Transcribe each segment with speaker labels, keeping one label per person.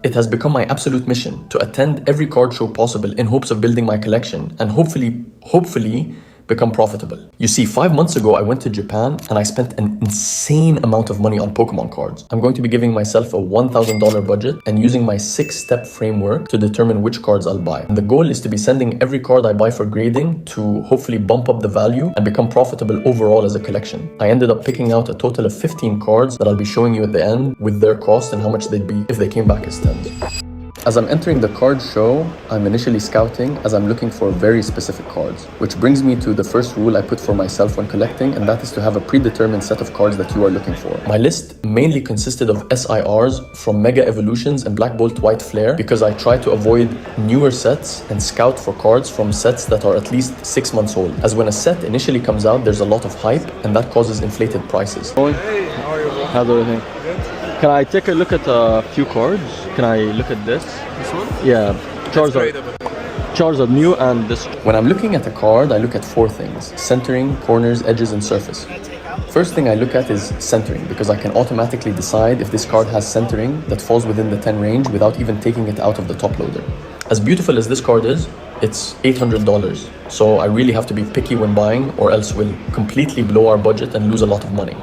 Speaker 1: It has become my absolute mission to attend every card show possible in hopes of building my collection and hopefully become profitable. You see, 5 months ago, I went to Japan and I spent an insane amount of money on Pokemon cards. I'm going to be giving myself a $1,000 budget and using my 6-step framework to determine which cards I'll buy. And the goal is to be sending every card I buy for grading to hopefully bump up the value and become profitable overall as a collection. I ended up picking out a total of 15 cards that I'll be showing you at the end with their cost and how much they'd be if they came back as 10s. As I'm entering the card show, I'm initially scouting as I'm looking for very specific cards, which brings me to the first rule I put for myself when collecting, and that is to have a predetermined set of cards that you are looking for. My list mainly consisted of SIRs from Mega Evolutions and Black Bolt White Flare because I try to avoid newer sets and scout for cards from sets that are at least 6 months old. As when a set initially comes out, there's a lot of hype and that causes inflated prices.
Speaker 2: Hey, how are you, bro? How's everything? Good. Can I take a look at a few cards? Can I look at this?
Speaker 3: This one?
Speaker 2: Yeah, Charizard new and this.
Speaker 1: When I'm looking at a card, I look at 4 things: centering, corners, edges, and surface. First thing I look at is centering because I can automatically decide if this card has centering that falls within the 10 range without even taking it out of the top loader. As beautiful as this card is, it's $800, so I really have to be picky when buying or else we'll completely blow our budget and lose a lot of money.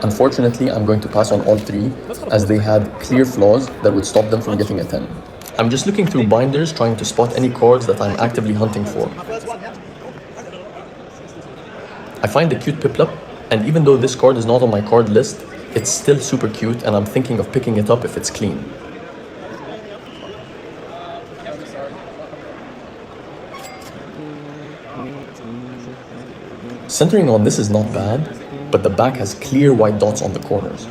Speaker 1: Unfortunately, I'm going to pass on all 3 as they had clear flaws that would stop them from getting a 10. I'm just looking through binders trying to spot any cards that I'm actively hunting for. I find the cute Piplup, and even though this card is not on my card list, it's still super cute and I'm thinking of picking it up if it's clean. Centering on this is not bad, but the back has clear white dots on the corners.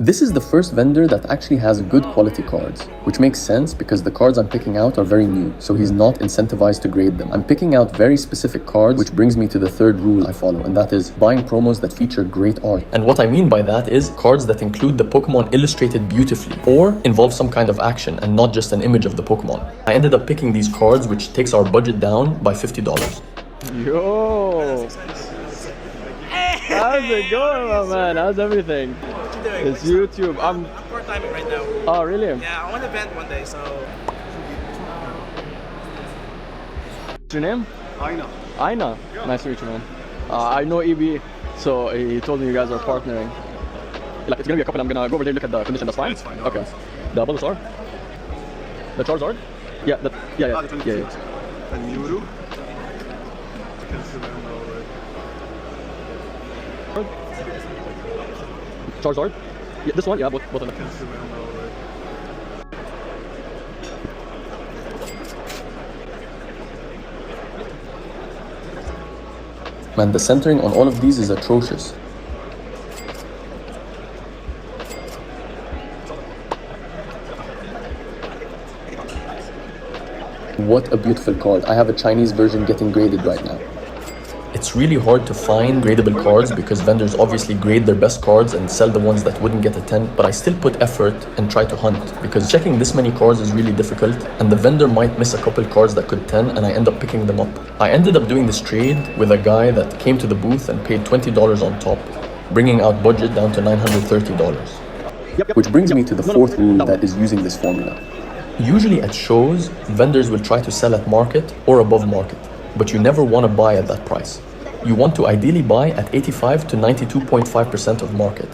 Speaker 1: This is the first vendor that actually has good quality cards, which makes sense because the cards I'm picking out are very new, so he's not incentivized to grade them. I'm picking out very specific cards, which brings me to the third rule I follow, and that is buying promos that feature great art. And what I mean by that is cards that include the Pokemon illustrated beautifully or involve some kind of action and not just an image of the Pokemon. I ended up picking these cards, which takes our budget down by $50.
Speaker 2: Yo! How's it going, my man? How's everything? It's YouTube. I'm
Speaker 3: part-timing right now.
Speaker 2: Oh, really?
Speaker 3: Yeah, I want to vent one day, so...
Speaker 2: What's your name?
Speaker 3: Aina.
Speaker 2: Aina? Yeah. Nice to meet you, man. I know EB, so he told me you guys are partnering. Like, it's gonna be a couple. I'm gonna go over there and look at the condition. That's fine?
Speaker 3: That's fine.
Speaker 2: Okay. The Bulbasaur? The Charizard? Yeah, yeah.
Speaker 3: And Yuru?
Speaker 2: Charizard? Yeah, this one? Yeah, both of them.
Speaker 1: Man, the centering on all of these is atrocious. What a beautiful card. I have a Chinese version getting graded right now. It's really hard to find gradable cards because vendors obviously grade their best cards and sell the ones that wouldn't get a 10, but I still put effort and try to hunt because checking this many cards is really difficult and the vendor might miss a couple cards that could 10 and I end up picking them up. I ended up doing this trade with a guy that came to the booth and paid $20 on top, bringing out budget down to $930. Which brings me to the fourth rule that is using this formula. Usually at shows, vendors will try to sell at market or above market, but you never want to buy at that price. You want to ideally buy at 85 to 92.5% of market.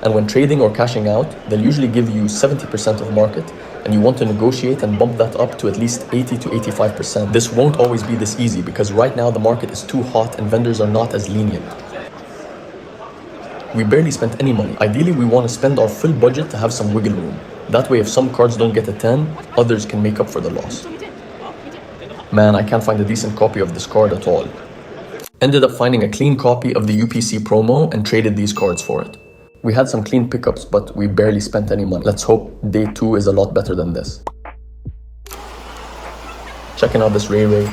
Speaker 1: And when trading or cashing out, they'll usually give you 70% of market, and you want to negotiate and bump that up to at least 80 to 85%. This won't always be this easy because right now the market is too hot and vendors are not as lenient. We barely spent any money. Ideally, we want to spend our full budget to have some wiggle room. That way, if some cards don't get a 10, others can make up for the loss. Man, I can't find a decent copy of this card at all. Ended up finding a clean copy of the UPC promo and traded these cards for it. We had some clean pickups, but we barely spent any money. Let's hope day 2 is a lot better than this. Checking out this Ray Ray.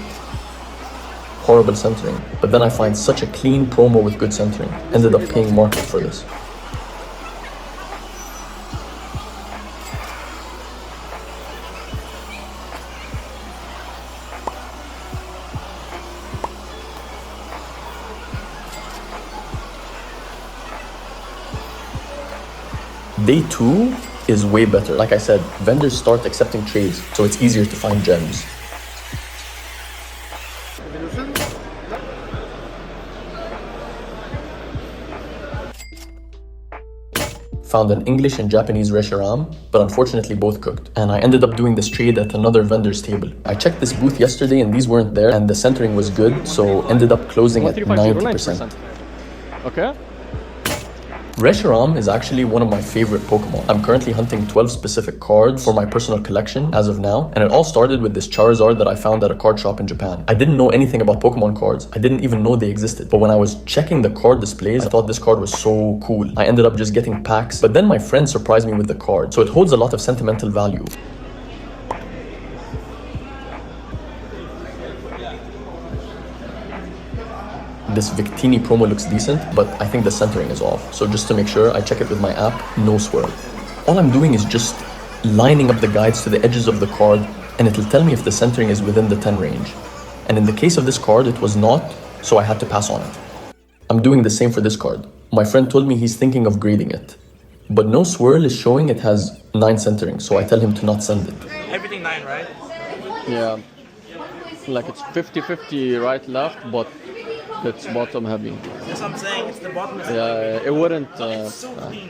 Speaker 1: Horrible centering. But then I find such a clean promo with good centering. Ended up paying market for this. Day 2 is way better. Like I said, vendors start accepting trades, so it's easier to find gems. Found an English and Japanese reshiram, but unfortunately both cooked. And I ended up doing this trade at another vendor's table. I checked this booth yesterday and these weren't there, and the centering was good, so ended up closing at 90%.
Speaker 2: Okay.
Speaker 1: Reshiram is actually one of my favorite Pokemon. I'm currently hunting 12 specific cards for my personal collection as of now, and it all started with this Charizard that I found at a card shop in Japan. I didn't know anything about Pokemon cards. I didn't even know they existed. But when I was checking the card displays, I thought this card was so cool. I ended up just getting packs, but then my friend surprised me with the card, so it holds a lot of sentimental value. This Victini promo looks decent, but I think the centering is off. So just to make sure, I check it with my app, no swirl. All I'm doing is just lining up the guides to the edges of the card, and it'll tell me if the centering is within the 10 range. And in the case of this card, it was not, so I had to pass on it. I'm doing the same for this card. My friend told me he's thinking of grading it. But no swirl is showing it has 9 centering, so I tell him to not send it.
Speaker 3: Everything 9, right?
Speaker 2: Yeah. Like it's 50-50 right, left, but it's bottom heavy.
Speaker 3: That's what I'm saying. It's the bottom.
Speaker 2: Yeah, it wouldn't.
Speaker 3: It's so clean.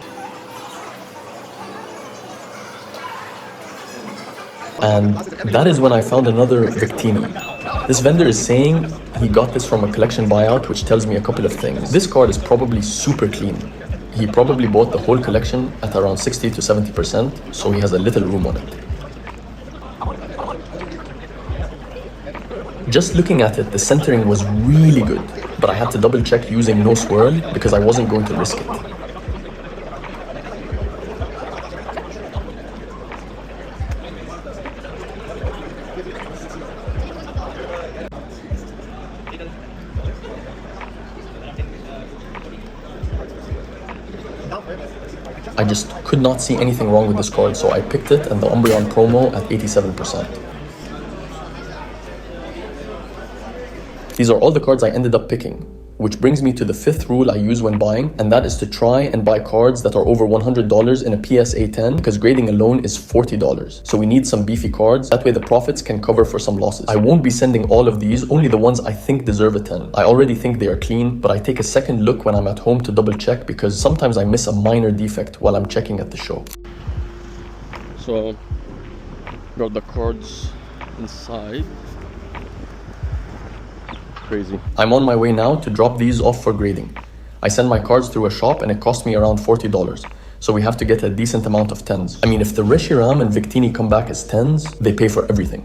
Speaker 1: And that is when I found another Victini. This vendor is saying he got this from a collection buyout, which tells me a couple of things. This card is probably super clean. He probably bought the whole collection at around 60 to 70%, so he has a little room on it. Just looking at it, the centering was really good, but I had to double check using no swirl because I wasn't going to risk it. I just could not see anything wrong with this card, so I picked it and the Umbreon promo at 87%. These are all the cards I ended up picking, which brings me to the 5th rule I use when buying, and that is to try and buy cards that are over $100 in a PSA 10 because grading alone is $40. So we need some beefy cards, that way the profits can cover for some losses. I won't be sending all of these, only the ones I think deserve a 10. I already think they are clean, but I take a second look when I'm at home to double check because sometimes I miss a minor defect while I'm checking at the show.
Speaker 2: So, got the cards inside. Crazy.
Speaker 1: I'm on my way now to drop these off for grading. I send my cards through a shop and it cost me around $40. So we have to get a decent amount of 10s. I mean, if the Reshiram and Victini come back as 10s, they pay for everything.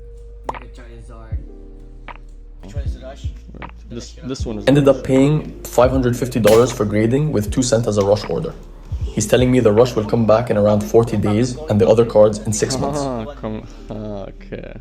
Speaker 2: This one is
Speaker 1: Ended up paying $550 for grading with 2 cents as a rush order. He's telling me the rush will come back in around 40 days and the other cards in 6 months.
Speaker 2: okay.